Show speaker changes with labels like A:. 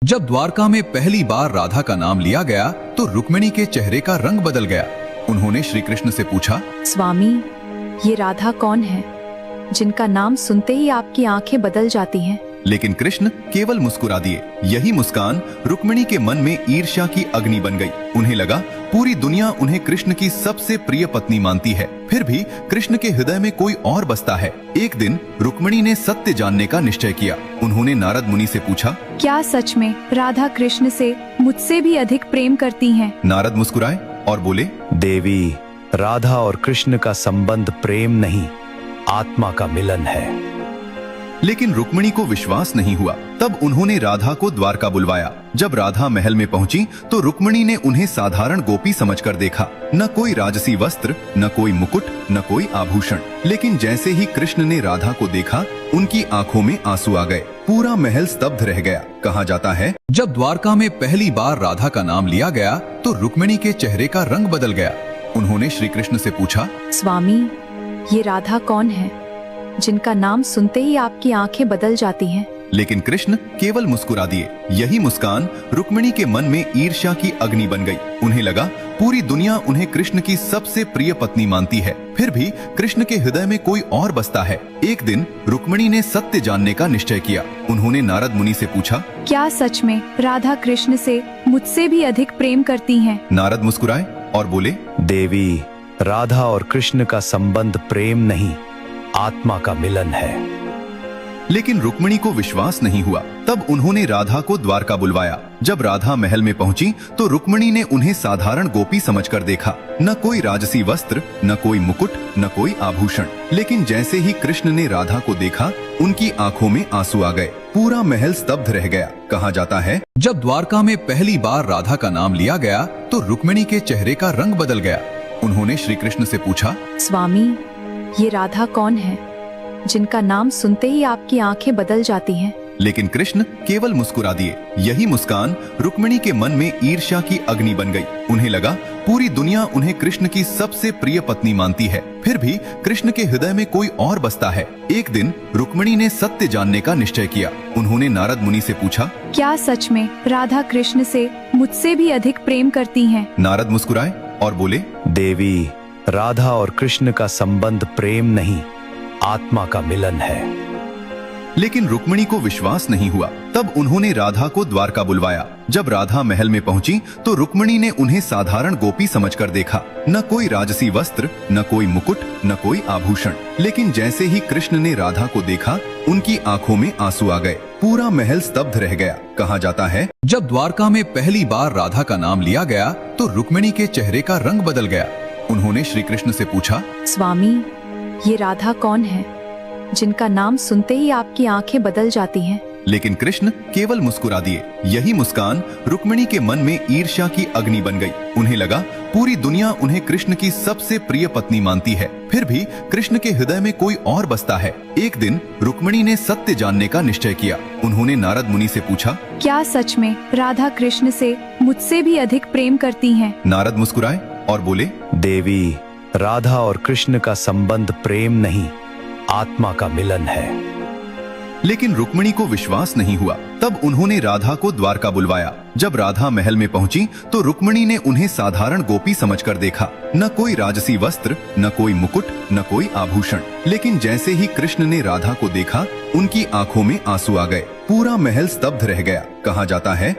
A: जब द्वारका में पहली बार राधा का नाम लिया गया तो रुक्मिणी के चेहरे का रंग बदल गया। उन्होंने श्री कृष्ण से पूछा,
B: स्वामी, ये राधा कौन है जिनका नाम सुनते ही आपकी आंखें बदल जाती हैं?
A: लेकिन कृष्ण केवल मुस्कुरा दिए। यही मुस्कान रुक्मिणी के मन में ईर्ष्या की अग्नि बन गई। उन्हें लगा पूरी दुनिया उन्हें कृष्ण की सबसे प्रिय पत्नी मानती है, फिर भी कृष्ण के हृदय में कोई और बसता है। एक दिन रुक्मिणी ने सत्य जानने का निश्चय किया। उन्होंने नारद मुनि से पूछा,
B: क्या सच में राधा कृष्ण से मुझसे भी अधिक प्रेम करती हैं?
A: नारद मुस्कुराए और बोले,
C: देवी, राधा और कृष्ण का संबंध प्रेम नहीं, आत्मा का मिलन है।
A: लेकिन रुक्मिणी को विश्वास नहीं हुआ। तब उन्होंने राधा को द्वारका बुलवाया। जब राधा महल में पहुंची तो रुक्मिणी ने उन्हें साधारण गोपी समझकर देखा। न कोई राजसी वस्त्र, न कोई मुकुट, न कोई आभूषण। लेकिन जैसे ही कृष्ण ने राधा को देखा, उनकी आंखों में आंसू आ गए। पूरा महल स्तब्ध रह गया। कहा जाता है, जब द्वारका में पहली बार राधा का नाम लिया गया तो रुक्मिणी के चेहरे का रंग बदल गया। उन्होंने श्री कृष्ण से पूछा,
B: स्वामी, ये राधा कौन है जिनका नाम सुनते ही आपकी आंखें बदल जाती हैं?
A: लेकिन कृष्ण केवल मुस्कुरा दिए। यही मुस्कान रुक्मिणी के मन में ईर्ष्या की अग्नि बन गई। उन्हें लगा पूरी दुनिया उन्हें कृष्ण की सबसे प्रिय पत्नी मानती है, फिर भी कृष्ण के हृदय में कोई और बसता है। एक दिन रुक्मिणी ने सत्य जानने का निश्चय किया। उन्होंने नारद मुनि से पूछा,
B: क्या सच में राधा कृष्ण से मुझसे भी अधिक प्रेम करती हैं?
A: नारद मुस्कुराए और बोले,
C: देवी, राधा और कृष्ण का संबंध प्रेम नहीं, आत्मा का मिलन है।
A: लेकिन रुक्मिणी को विश्वास नहीं हुआ। तब उन्होंने राधा को द्वारका बुलवाया। जब राधा महल में पहुंची तो रुक्मिणी ने उन्हें साधारण गोपी समझकर देखा। न कोई राजसी वस्त्र, न कोई मुकुट, न कोई आभूषण। लेकिन जैसे ही कृष्ण ने राधा को देखा, उनकी आंखों में आंसू आ गए। पूरा महल स्तब्ध रह गया। कहा जाता है, जब द्वारका में पहली बार राधा का नाम लिया गया तो रुक्मिणी के चेहरे का रंग बदल गया। उन्होंने श्री कृष्ण से पूछा,
B: स्वामी, ये राधा कौन है जिनका नाम सुनते ही आपकी आंखें बदल जाती हैं?
A: लेकिन कृष्ण केवल मुस्कुरा दिए। यही मुस्कान रुक्मिणी के मन में ईर्ष्या की अग्नि बन गई। उन्हें लगा पूरी दुनिया उन्हें कृष्ण की सबसे प्रिय पत्नी मानती है, फिर भी कृष्ण के हृदय में कोई और बसता है। एक दिन रुक्मिणी ने सत्य जानने का निश्चय किया। उन्होंने नारद मुनि से पूछा,
B: क्या सच में राधा कृष्ण से मुझसे भी अधिक प्रेम करती हैं?
A: नारद मुस्कुराए और बोले,
C: देवी, राधा और कृष्ण का संबंध प्रेम नहीं, आत्मा का मिलन है।
A: लेकिन रुक्मिणी को विश्वास नहीं हुआ। तब उन्होंने राधा को द्वारका बुलवाया। जब राधा महल में पहुंची तो रुक्मिणी ने उन्हें साधारण गोपी समझकर देखा। न कोई राजसी वस्त्र, न कोई मुकुट, न कोई आभूषण। लेकिन जैसे ही कृष्ण ने राधा को देखा, उनकी आंखों में आंसू आ गए। पूरा महल स्तब्ध रह गया। कहा जाता है, जब द्वारका में पहली बार राधा का नाम लिया गया तो रुक्मिणी के चेहरे का रंग बदल गया। उन्होंने श्री कृष्ण से पूछा,
B: स्वामी, ये राधा कौन है जिनका नाम सुनते ही आपकी आंखें बदल जाती हैं?
A: लेकिन कृष्ण केवल मुस्कुरा दिए। यही मुस्कान रुक्मिणी के मन में ईर्ष्या की अग्नि बन गई। उन्हें लगा पूरी दुनिया उन्हें कृष्ण की सबसे प्रिय पत्नी मानती है, फिर भी कृष्ण के हृदय में कोई और बसता है। एक दिन रुक्मिणी ने सत्य जानने का निश्चय किया। उन्होंने नारद मुनि से पूछा,
B: क्या सच में राधा कृष्ण से मुझसे भी अधिक प्रेम करती हैं?
A: नारद मुस्कुराए और बोले,
C: देवी, राधा और कृष्ण का संबंध प्रेम नहीं, आत्मा का मिलन है।
A: लेकिन रुक्मिणी को विश्वास नहीं हुआ। तब उन्होंने राधा को द्वारका बुलवाया। जब राधा महल में पहुंची तो रुक्मिणी ने उन्हें साधारण गोपी समझकर देखा। न कोई राजसी वस्त्र, न कोई मुकुट, न कोई आभूषण। लेकिन जैसे ही कृष्ण ने राधा को देखा, उनकी आंखों में आंसू आ गए। पूरा महल स्तब्ध रह गया। कहा जाता है,